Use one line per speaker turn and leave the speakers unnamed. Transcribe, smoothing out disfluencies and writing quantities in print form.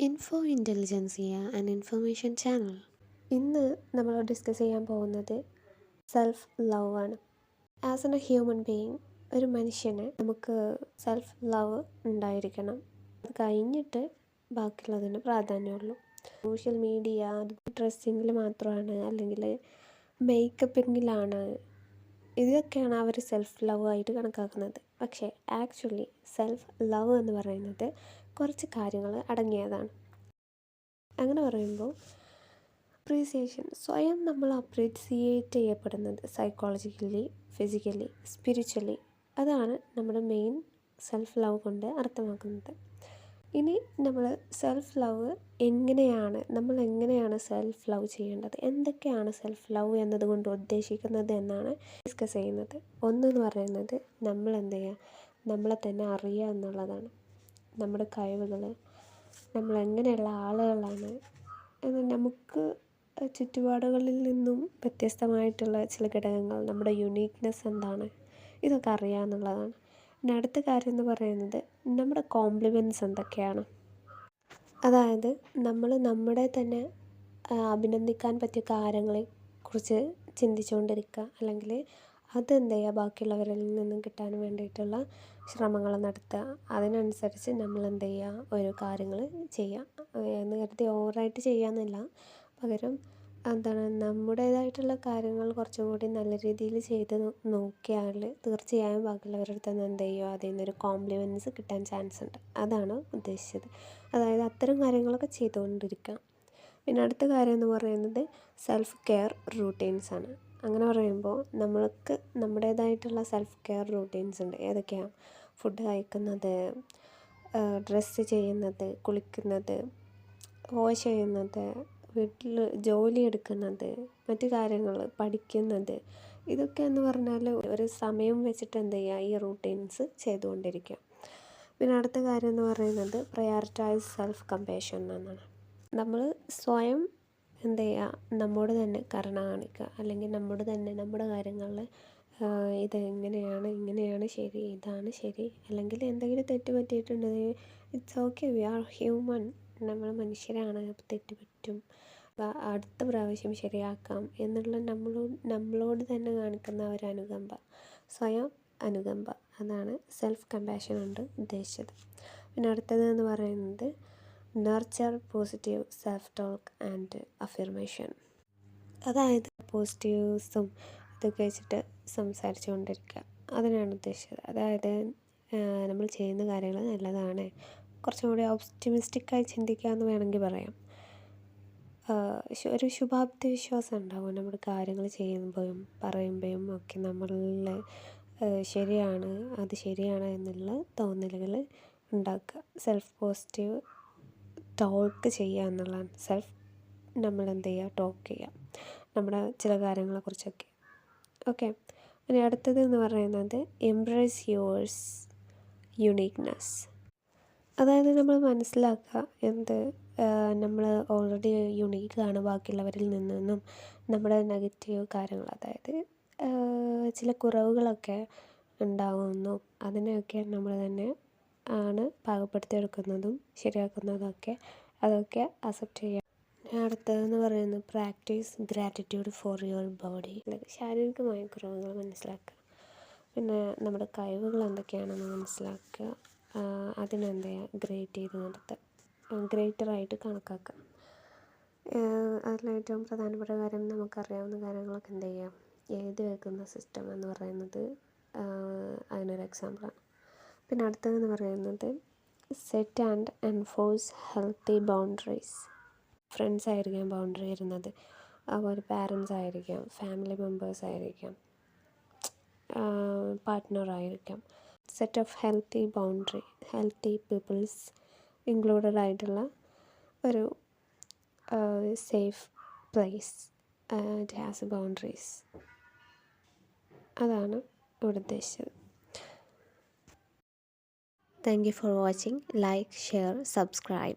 Info intelligentsia and information channel. ഇന്ന് നമ്മൾ discuss ചെയ്യാൻ പോകുന്നത് സെൽഫ് ലവ് ആണ്. As an a human being, ഒരു മനുഷ്യന് നമുക്ക് സെൽഫ് ലവ് ഉണ്ടായിരിക്കണം. അത് കഴിഞ്ഞിട്ട് ബാക്കിയുള്ളതിന് പ്രാധാന്യമുള്ളൂ. സോഷ്യൽ മീഡിയ അത് ഡ്രസ്സിങ്ങിൽ മാത്രമാണ്, അല്ലെങ്കിൽ മേക്കപ്പിങ്ങിലാണ്, ഇതൊക്കെയാണ് അവർ സെൽഫ് ലവ് ആയിട്ട് കണക്കാക്കുന്നത്. പക്ഷേ ആക്ച്വലി സെൽഫ് ലവ് എന്ന് പറയുന്നത് കുറച്ച് കാര്യങ്ങൾ അടങ്ങിയതാണ്. അങ്ങനെ പറയുമ്പോൾ അപ്രീസിയേഷൻ, സ്വയം നമ്മൾ അപ്രീസിയേറ്റ് ചെയ്യപ്പെടുന്നത് സൈക്കോളജിക്കലി, ഫിസിക്കലി, സ്പിരിച്വലി, അതാണ് നമ്മുടെ മെയിൻ സെൽഫ് ലവ് കൊണ്ട് അർത്ഥമാക്കുന്നത്. ഇനി നമ്മൾ സെൽഫ് ലവ് നമ്മൾ എങ്ങനെയാണ് സെൽഫ് ലവ് ചെയ്യേണ്ടത്, എന്തൊക്കെയാണ് സെൽഫ് ലവ് എന്നതുകൊണ്ട് ഉദ്ദേശിക്കുന്നത് എന്നാണ് ഡിസ്കസ് ചെയ്യുന്നത്. ഒന്നെന്ന് പറയുന്നത് നമ്മൾ നമ്മളെ തന്നെ അറിയുക എന്നുള്ളതാണ്. നമ്മുടെ കഴിവുകൾ, നമ്മൾ എങ്ങനെയുള്ള ആളുകളാണ് എന്ന്, നമുക്ക് ചുറ്റുപാടുകളിൽ നിന്നും വ്യത്യസ്തമായിട്ടുള്ള ചില ഘടകങ്ങൾ, നമ്മുടെ യുണീക്നെസ് എന്താണ്, ഇതൊക്കെ അറിയുക എന്നുള്ളതാണ്. പിന്നെ അടുത്ത കാര്യം എന്ന് പറയുന്നത് നമ്മുടെ കോംപ്ലിമെൻറ്റ്സ് എന്തൊക്കെയാണ്. അതായത് നമ്മൾ നമ്മുടെ തന്നെ അഭിനന്ദിക്കാൻ പറ്റിയ കാര്യങ്ങളെക്കുറിച്ച് ചിന്തിച്ചുകൊണ്ടിരിക്കുക, അല്ലെങ്കിൽ ബാക്കിയുള്ളവരിൽ നിന്നും കിട്ടാൻ വേണ്ടിയിട്ടുള്ള ശ്രമങ്ങൾ നടത്തുക. അതിനനുസരിച്ച് നമ്മൾ ഓരോ കാര്യങ്ങൾ ചെയ്യുക എന്ന് കരുതി ഓവറായിട്ട് ചെയ്യാമെന്നില്ല. പകരം നമ്മുടേതായിട്ടുള്ള കാര്യങ്ങൾ കുറച്ചും കൂടി നല്ല രീതിയിൽ ചെയ്ത് നോക്കിയാൽ തീർച്ചയായും ബാക്കിയുള്ളവരുടെ അടുത്ത് നിന്ന് അതിൽ നിന്നൊരു കോംപ്ലിമെൻറ്റ്സ് കിട്ടാൻ ചാൻസ് ഉണ്ട്. അതാണ് ഉദ്ദേശിച്ചത്. അതായത് അത്തരം കാര്യങ്ങളൊക്കെ ചെയ്തുകൊണ്ടിരിക്കുക. പിന്നെ അടുത്ത കാര്യം എന്ന് പറയുന്നത് സെൽഫ് കെയർ റൂട്ടീൻസാണ്. അങ്ങനെ പറയുമ്പോൾ നമ്മൾക്ക് നമ്മുടേതായിട്ടുള്ള സെൽഫ് കെയർ റൂട്ടീൻസ് ഉണ്ട്. ഏതൊക്കെയാണ്? ഫുഡ് കഴിക്കുന്നത്, ഡ്രസ്സ് ചെയ്യുന്നത്, കുളിക്കുന്നത്, വാഷ് ചെയ്യുന്നത്, വീട്ടിൽ ജോലി എടുക്കുന്നത്, മറ്റു കാര്യങ്ങൾ പഠിക്കുന്നത്, ഇതൊക്കെ എന്ന് പറഞ്ഞാൽ ഒരു സമയം വെച്ചിട്ട് ഈ റൂട്ടീൻസ് ചെയ്തുകൊണ്ടിരിക്കുക. പിന്നെ അടുത്ത കാര്യം എന്ന് പറയുന്നത് പ്രയോറിറ്റൈസ് സെൽഫ് കമ്പാഷൻ എന്നാണ്. നമ്മൾ സ്വയം നമ്മോട് തന്നെ കരുണ കാണിക്കുക, അല്ലെങ്കിൽ നമ്മുടെ കാര്യങ്ങളിൽ ഇങ്ങനെയാണ് ശരി, ഇതാണ് ശരി, അല്ലെങ്കിൽ എന്തെങ്കിലും തെറ്റ് പറ്റിയിട്ടുണ്ടെങ്കിൽ it's okay, we are human, നമ്മൾ മനുഷ്യരാണ്, തെറ്റ് പറ്റും, അടുത്ത പ്രാവശ്യം ശരിയാക്കാം എന്നുള്ള നമ്മളോട് തന്നെ കാണിക്കുന്ന ഒരു അനുകമ്പ, സ്വയം അനുകമ്പ, അതാണ് സെൽഫ് കമ്പാഷൻ കൊണ്ട് ഉദ്ദേശിച്ചത്. പിന്നെ അടുത്തത് എന്ന് പറയുന്നത് nurture positive self talk and affirmation. അതായത് പോസിറ്റീവ്സും ഇതൊക്കെ വെച്ചിട്ട് സംസാരിച്ചു കൊണ്ടിരിക്കുക, അതിനാണ് ഉദ്ദേശിച്ചത്. അതായത് നമ്മൾ ചെയ്യുന്ന കാര്യങ്ങൾ നല്ലതാണ്, കുറച്ചും കൂടി ഓപ്റ്റിമിസ്റ്റിക്കായി ചിന്തിക്കുക എന്ന് വേണമെങ്കിൽ പറയാം. ഒരു ശുഭാപ്തി വിശ്വാസം ഉണ്ടാവും. നമ്മുടെ കാര്യങ്ങൾ ചെയ്യുമ്പോഴും പറയുമ്പോഴും ഒക്കെ നമ്മളിൽ അത് ശരിയാണ് എന്നുള്ള തോന്നലുകൾ ഉണ്ടാക്കുക. സെൽഫ് പോസിറ്റീവ് ടോക്ക് ചെയ്യുക എന്നുള്ളതാണ്. നമ്മൾ ടോക്ക് ചെയ്യുക നമ്മുടെ ചില കാര്യങ്ങളെക്കുറിച്ചൊക്കെ. ഓക്കെ. ഇനി അടുത്തത് എന്ന് പറയുന്നത് എംബ്രേസ് യുവേഴ്സ് യുണീക്നെസ്. അതായത് നമ്മൾ മനസ്സിലാക്കുക നമ്മൾ ഓൾറെഡി യുണീക്കാണ് ബാക്കിയുള്ളവരിൽ നിന്നും. നമ്മുടെ നെഗറ്റീവ് കാര്യങ്ങൾ, അതായത് ചില കുറവുകളൊക്കെ ഉണ്ടാകുന്നു, അതിനെയൊക്കെ നമ്മൾ തന്നെ ആണ് പാകപ്പെടുത്തിയെടുക്കുന്നതും ശരിയാക്കുന്നതൊക്കെ, അതൊക്കെ അക്സെപ്റ്റ് ചെയ്യുക. അടുത്തതെന്ന് പറയുന്നത് practice gratitude for your body. ശാരീരികമായ കുറവുകൾ മനസ്സിലാക്കുക, പിന്നെ നമ്മുടെ കഴിവുകൾ എന്തൊക്കെയാണെന്ന് മനസ്സിലാക്കുക, ഗ്രേറ്റ് ചെയ്ത് നിർത്തുക, ഗ്രേറ്ററായിട്ട് കണക്കാക്കുക. അതിലേറ്റവും പ്രധാനപ്പെട്ട കാര്യം, നമുക്കറിയാവുന്ന കാര്യങ്ങളൊക്കെ എഴുതി വെക്കുന്ന സിസ്റ്റം എന്ന് പറയുന്നത് അതിനൊരു എക്സാമ്പിളാണ്. പിന്നെ അടുത്തതെന്ന് പറയുന്നത് set and enforce healthy boundaries. Friends ആയിരിക്കാം ബൗണ്ടറി വരുന്നത്, അതുപോലെ പാരൻസ് ആയിരിക്കാം, ഫാമിലി മെമ്പേഴ്സ് ആയിരിക്കാം, പാർട്ട്ണറായിരിക്കാം. Set of healthy boundary, healthy peoples included ആയിട്ടുള്ള ഒരു safe place, it has boundaries, അതാണ് ഇവിടെ ഉദ്ദേശിച്ചത്. Thank you for watching. Like, share, subscribe.